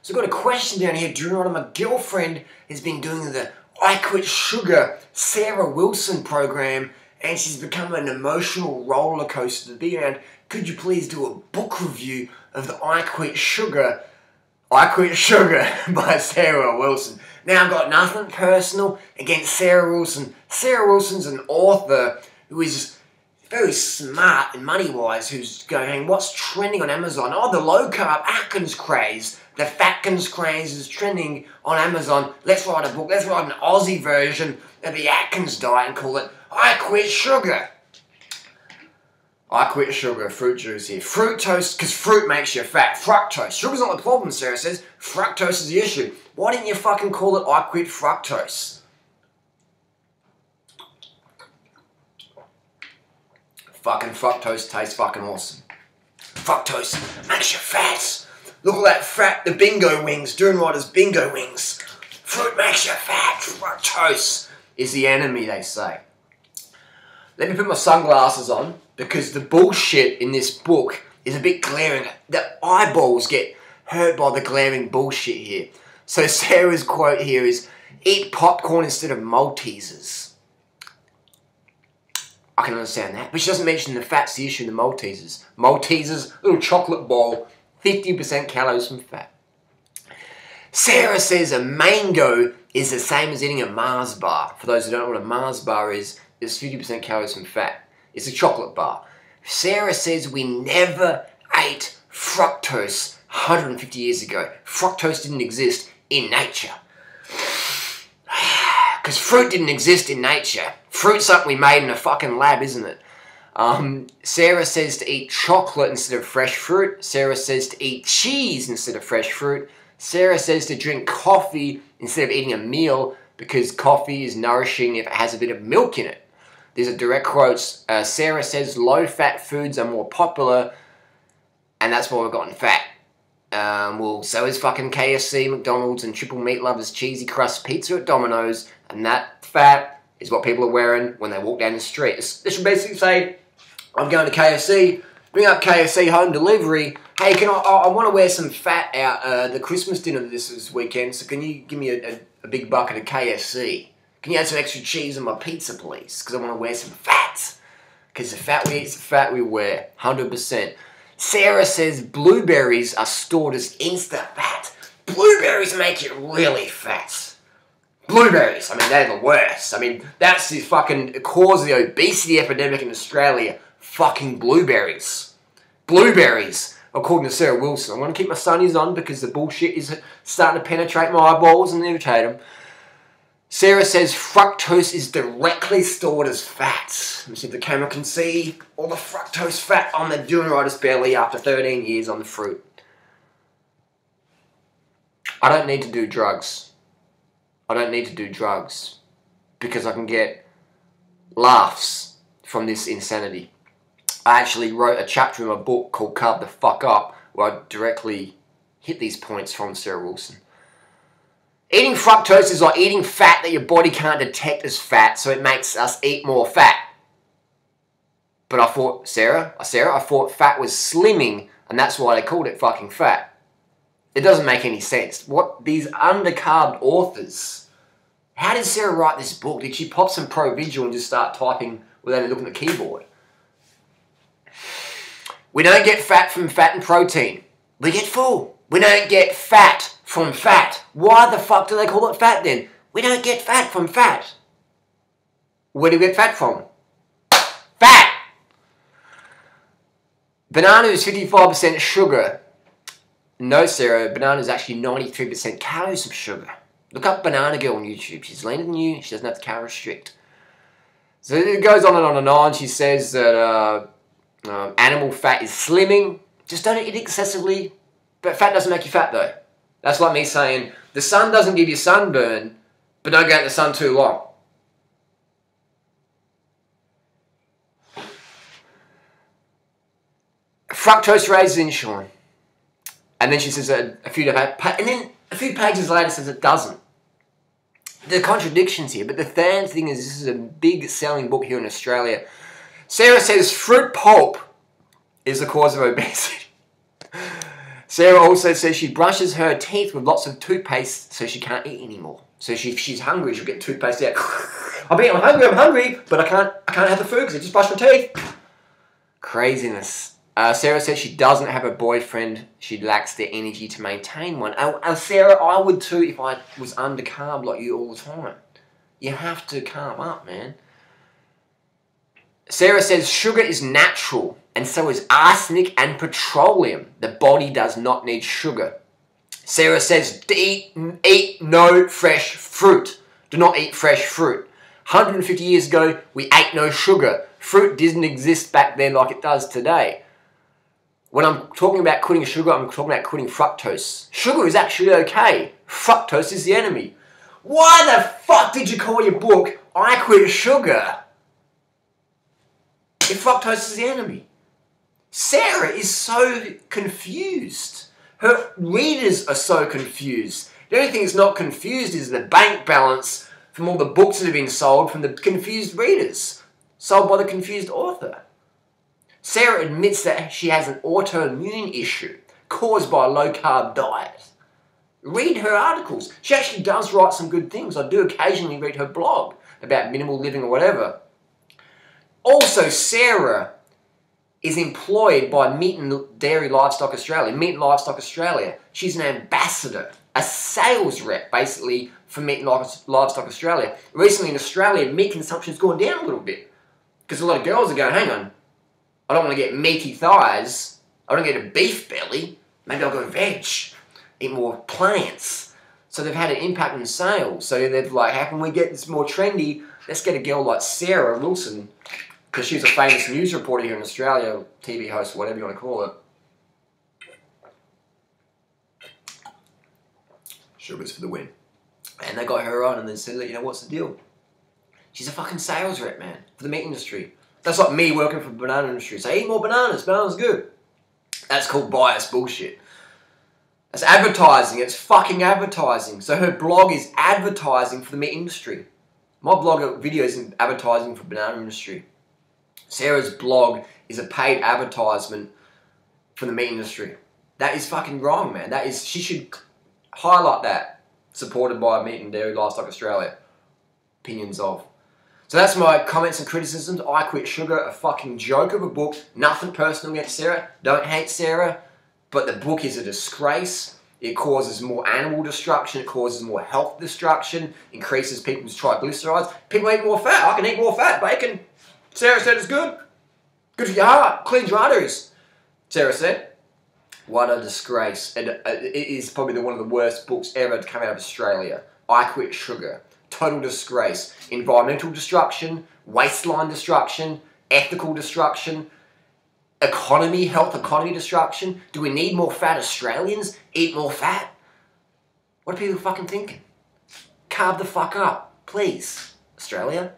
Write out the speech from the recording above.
So I've got a question down here, Durianrider. My girlfriend has been doing the I Quit Sugar Sarah Wilson program, and she's become an emotional roller coaster to be around. Could you please do a book review of the I Quit Sugar by Sarah Wilson? Now, I've got nothing personal against Sarah Wilson. Sarah Wilson's an author who is very smart and money-wise, who's going, what's trending on Amazon? Oh, the low-carb Atkins craze. The Fatkins craze is trending on Amazon. Let's write a book. Let's write an Aussie version of the Atkins diet and call it I Quit Sugar. I Quit Sugar, fruit juice here. Fructose, because fruit makes you fat. Fructose. Sugar's not the problem, Sarah says. Fructose is the issue. Why didn't you fucking call it I Quit Fructose? Fucking fructose tastes fucking awesome. Fructose makes you fat. Look at that fat, the bingo wings, Durianrider's bingo wings. Fruit makes you fat. Fructose is the enemy, they say. Let me put my sunglasses on, because the bullshit in this book is a bit glaring. The eyeballs get hurt by the glaring bullshit here. So Sarah's quote here is, eat popcorn instead of Maltesers. I can understand that, but she doesn't mention the fat's the issue in the Maltesers. Maltesers, little chocolate ball, 50% calories from fat. Sarah says a mango is the same as eating a Mars bar. For those who don't know what a Mars bar is, it's 50% calories from fat. It's a chocolate bar. Sarah says we never ate fructose 150 years ago. Fructose didn't exist in nature. Because fruit didn't exist in nature. Fruit's something we made in a fucking lab, isn't it? Sarah says to eat chocolate instead of fresh fruit. Sarah says to eat cheese instead of fresh fruit. Sarah says to drink coffee instead of eating a meal because coffee is nourishing if it has a bit of milk in it. These are direct quotes. Sarah says low-fat foods are more popular, and that's why we've gotten fat. Well, so is fucking KFC, McDonald's, and Triple Meat Lovers cheesy crust pizza at Domino's, and that fat is what people are wearing when they walk down the street. This should basically say, I'm going to KFC, bring up KFC home delivery. Hey, I want to wear some fat out the Christmas dinner this weekend, so can you give me a big bucket of KFC? Can you add some extra cheese on my pizza, please? Because I want to wear some fat. Because the fat we eat is the fat we wear. 100%. Sarah says blueberries are stored as insta-fat. Blueberries make you really fat. Blueberries, I mean, they're the worst. I mean, that's the fucking cause of the obesity epidemic in Australia. Fucking blueberries. Blueberries, according to Sarah Wilson. I'm going to keep my sunnies on because the bullshit is starting to penetrate my eyeballs and irritate them. Sarah says fructose is directly stored as fat. Let me see if the camera can see all the fructose fat on the Durianrider's belly after 13 years on the fruit. I don't need to do drugs. I don't need to do drugs because I can get laughs from this insanity. I actually wrote a chapter in my book called Carb the Fuck Up where I directly hit these points from Sarah Wilson. Eating fructose is like eating fat that your body can't detect as fat, so it makes us eat more fat. But I thought, Sarah, I thought fat was slimming, and that's why they called it fucking fat. It doesn't make any sense. What, these undercarbed authors, how did Sarah write this book? Did she pop some Provigil and just start typing without even looking at the keyboard? We don't get fat from fat and protein. We get full. We don't get fat from fat. Why the fuck do they call it fat then? We don't get fat from fat. Where do we get fat from? Fat! Banana is 55% sugar. No, Sarah, banana is actually 93% calories of sugar. Look up Banana Girl on YouTube. She's leaner than you. She doesn't have to calorie restrict. So it goes on and on and on. She says that animal fat is slimming. Just don't eat excessively. But fat doesn't make you fat though. That's like me saying, the sun doesn't give you sunburn, but don't go in the sun too long. Fructose raises insulin. And then she says a few pages later says it doesn't. There are contradictions here, but the third thing is this is a big selling book here in Australia. Sarah says fruit pulp is the cause of obesity. Sarah also says she brushes her teeth with lots of toothpaste so she can't eat anymore. So if she's hungry, she'll get toothpaste out. I'm hungry, but I can't have the food because I just brushed my teeth. Craziness. Sarah says she doesn't have a boyfriend. She lacks the energy to maintain one. Sarah, I would too if I was undercarb like you all the time. You have to carb up, man. Sarah says sugar is natural, and so is arsenic and petroleum. The body does not need sugar. Sarah says eat no fresh fruit. Do not eat fresh fruit. 150 years ago, we ate no sugar. Fruit didn't exist back then like it does today. When I'm talking about quitting sugar, I'm talking about quitting fructose. Sugar is actually okay. Fructose is the enemy. Why the fuck did you call your book, I Quit Sugar? If fructose is the enemy. Sarah is so confused. Her readers are so confused. The only thing that's not confused is the bank balance from all the books that have been sold from the confused readers, sold by the confused author. Sarah admits that she has an autoimmune issue caused by a low-carb diet. Read her articles. She actually does write some good things. I do occasionally read her blog about minimal living or whatever. Also, Sarah is employed by Meat and Dairy Livestock Australia. Meat and Livestock Australia. She's an ambassador, a sales rep, basically, for Meat and Livestock Australia. Recently in Australia, meat consumption's gone down a little bit. Because a lot of girls are going, hang on, I don't want to get meaty thighs. I don't get a beef belly. Maybe I'll go veg. Eat more plants. So they've had an impact on sales. So they've like, how can we get this more trendy? Let's get a girl like Sarah Wilson, because she's a famous news reporter here in Australia, TV host, whatever you want to call it. Sugars for the win. And they got her on and then said, you know, what's the deal? She's a fucking sales rep, man, for the meat industry. That's like me working for the banana industry. Say, eat more bananas, bananas good. That's called bias bullshit. That's advertising, it's fucking advertising. So her blog is advertising for the meat industry. My blog video isn't advertising for the banana industry. Sarah's blog is a paid advertisement for the meat industry. That is fucking wrong, man. That is, she should highlight that. Supported by Meat and Dairy Livestock Australia. Opinions of. So that's my comments and criticisms. I Quit Sugar, a fucking joke of a book. Nothing personal against Sarah. Don't hate Sarah. But the book is a disgrace. It causes more animal destruction. It causes more health destruction. Increases people's triglycerides. People eat more fat. I can eat more fat. Bacon. Sarah said it's good. Good for your heart. Cleans your arteries. Sarah said. What a disgrace. And it is probably one of the worst books ever to come out of Australia. I Quit Sugar. Total disgrace. Environmental destruction. Waistline destruction. Ethical destruction. Economy, health economy destruction. Do we need more fat Australians? Eat more fat? What are people fucking thinking? Carb the fuck up. Please. Australia.